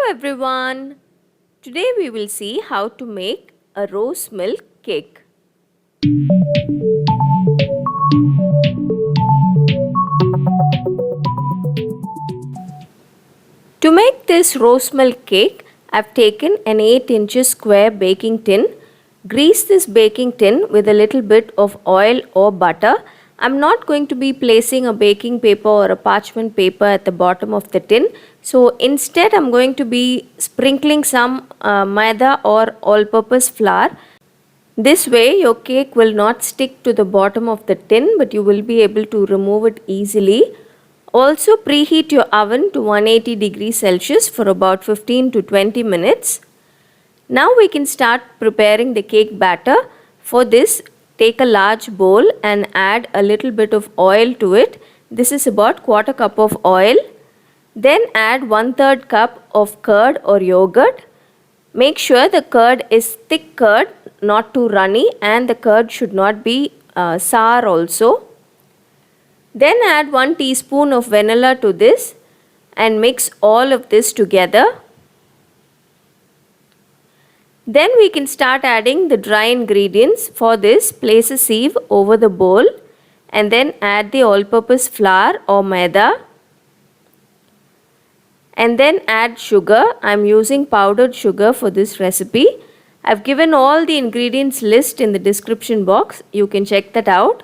everyone. Today we will see how to make a rose milk cake. To make this rose milk cake, I've taken an 8 inches square baking tin. Grease this baking tin with a little bit of oil or butter. I'm not going to be placing a baking paper or a parchment paper at the bottom of the tin. So instead I'm going to be sprinkling some maida or all-purpose flour. This way your cake will not stick to the bottom of the tin, but you will be able to remove it easily. Also preheat your oven to 180 degrees Celsius for about 15 to 20 minutes. Now we can start preparing the cake batter. For this, take a large bowl and add a little bit of oil to it. This is about quarter cup of oil. Then add 1/3 cup of curd or yogurt. Make sure the curd is thick curd, not too runny, and the curd should not be sour also. Then add 1 teaspoon of vanilla to this and mix all of this together. Then we can start adding the dry ingredients. For this, place a sieve over the bowl and then add the all-purpose flour or maida. And then add sugar. I'm using powdered sugar for this recipe. I've given all the ingredients list in the description box. You can check that out.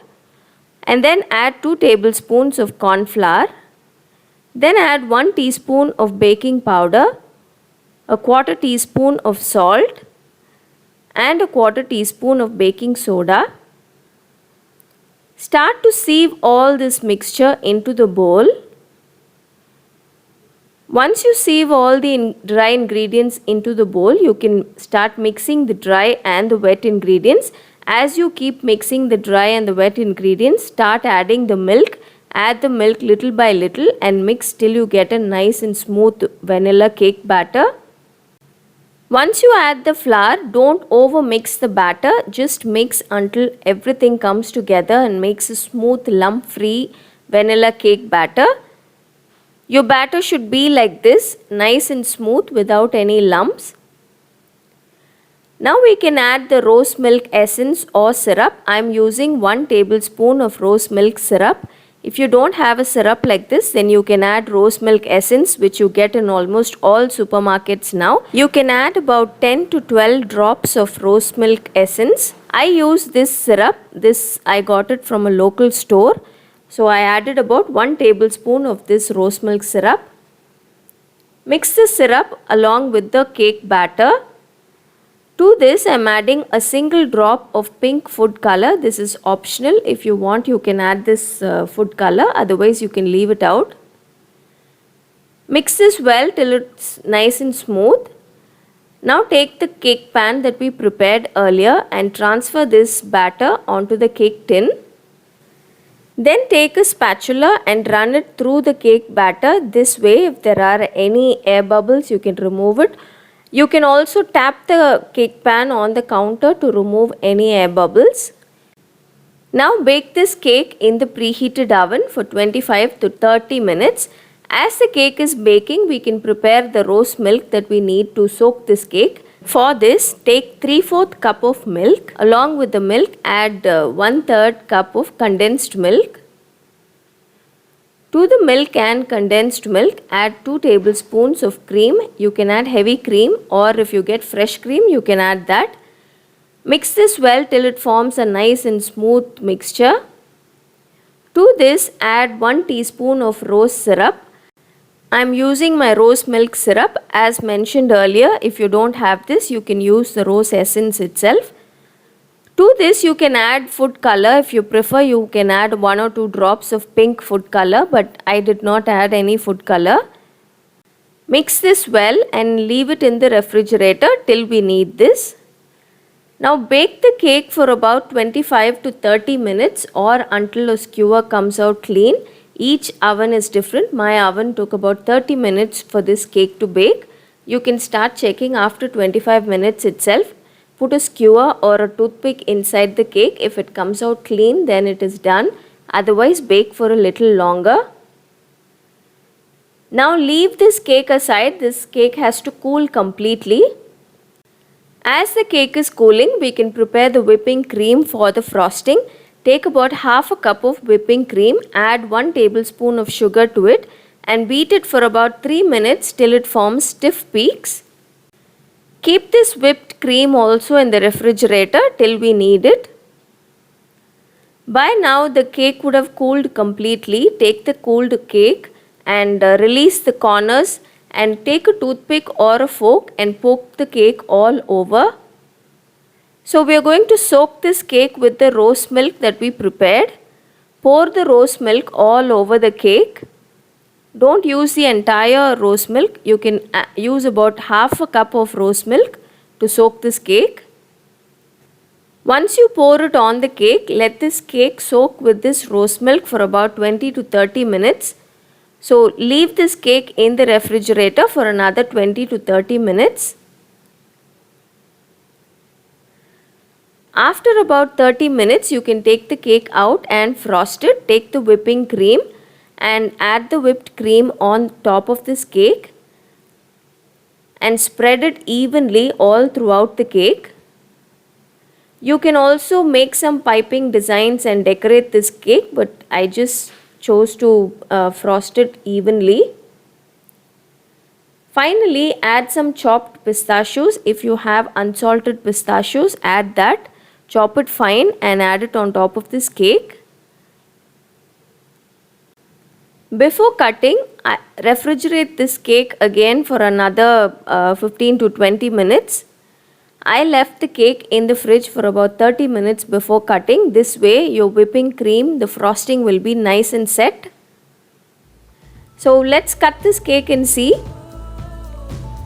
And then add 2 tablespoons of corn flour. Then add 1 teaspoon of baking powder, a 1/4 teaspoon of salt, and a 1/4 teaspoon of baking soda. Start to sieve all this mixture into the bowl. Once you sieve all the dry ingredients into the bowl, you can start mixing the dry and the wet ingredients. As you keep mixing the dry and the wet ingredients, start adding the milk. Add the milk little by little and mix till you get a nice and smooth vanilla cake batter. Once you add the flour, don't over mix the batter. Just mix until everything comes together and makes a smooth lump free vanilla cake batter. Your batter should be like this, nice and smooth without any lumps. Now we can add the rose milk essence or syrup. I am using 1 tablespoon of rose milk syrup. If you don't have a syrup like this, then you can add rose milk essence, which you get in almost all supermarkets now. You can add about 10 to 12 drops of rose milk essence. I use this syrup. I got it from a local store. So I added about 1 tablespoon of this rose milk syrup. Mix the syrup along with the cake batter. To this, I am adding a single drop of pink food color. This is optional. If you want, you can add this food color. Otherwise, you can leave it out. Mix this well till it's nice and smooth. Now take the cake pan that we prepared earlier and transfer this batter onto the cake tin. Then take a spatula and run it through the cake batter. This way, if there are any air bubbles, you can remove it. You can also tap the cake pan on the counter to remove any air bubbles. Now bake this cake in the preheated oven for 25 to 30 minutes. As the cake is baking, we can prepare the rose milk that we need to soak this cake. For this, take 3/4 cup of milk. Along with the milk, add 1/3 cup of condensed milk. To the milk and condensed milk, add 2 tablespoons of cream. You can add heavy cream, or if you get fresh cream, you can add that. Mix this well till it forms a nice and smooth mixture. To this, add 1 teaspoon of rose syrup. I am using my rose milk syrup. As mentioned earlier, if you don't have this, you can use the rose essence itself. To this, you can add food color. If you prefer, you can add 1 or 2 drops of pink food color, but I did not add any food color. Mix this well and leave it in the refrigerator till we need this. Now bake the cake for about 25 to 30 minutes or until a skewer comes out clean. Each oven is different. My oven took about 30 minutes for this cake to bake. You can start checking after 25 minutes itself. Put a skewer or a toothpick inside the cake. If it comes out clean, then it is done. Otherwise, bake for a little longer. Now leave this cake aside. This cake has to cool completely. As the cake is cooling, we can prepare the whipping cream for the frosting. Take about half a cup of whipping cream, add 1 tablespoon of sugar to it and beat it for about 3 minutes till it forms stiff peaks. Keep this whipped cream also in the refrigerator till we need it. By now the cake would have cooled completely. Take the cooled cake and release the corners and take a toothpick or a fork and poke the cake all over. So we are going to soak this cake with the rose milk that we prepared. Pour the rose milk all over the cake. Don't use the entire rose milk. You can use about half a cup of rose milk to soak this cake. Once you pour it on the cake, let this cake soak with this rose milk for about 20 to 30 minutes. So leave this cake in the refrigerator for another 20 to 30 minutes. After about 30 minutes, you can take the cake out and frost it. Take the whipping cream and add the whipped cream on top of this cake and spread it evenly all throughout the cake. You can also make some piping designs and decorate this cake, but I just chose to frost it evenly. Finally, add some chopped pistachios. If you have unsalted pistachios, add that. Chop it fine and add it on top of this cake. Before cutting, refrigerate this cake again for another 15 to 20 minutes. I left the cake in the fridge for about 30 minutes before cutting. This way your whipping cream, the frosting will be nice and set. So let's cut this cake and see.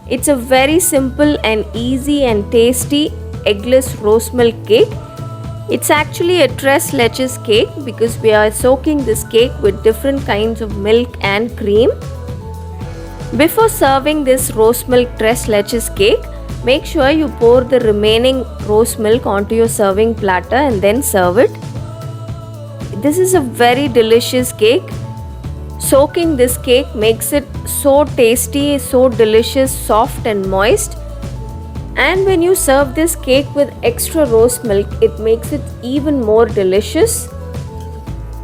It's a very simple and easy and tasty eggless rose milk cake. It's actually a tres leches cake because we are soaking this cake with different kinds of milk and cream. Before serving this rose milk tres leches cake, make sure you pour the remaining rose milk onto your serving platter and then serve it. This is a very delicious cake. Soaking this cake makes it so tasty, so delicious, soft and moist. And when you serve this cake with extra rose milk, it makes it even more delicious.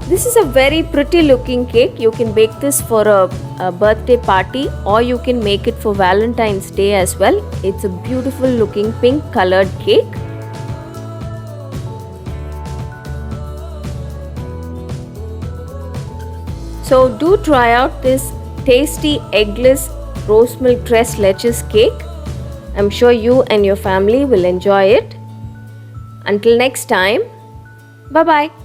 This is a very pretty looking cake. You can bake this for a birthday party or you can make it for Valentine's Day as well. It's a beautiful looking pink colored cake. So do try out this tasty eggless rose milk tres leches cake. I'm sure you and your family will enjoy it. Until next time, bye bye.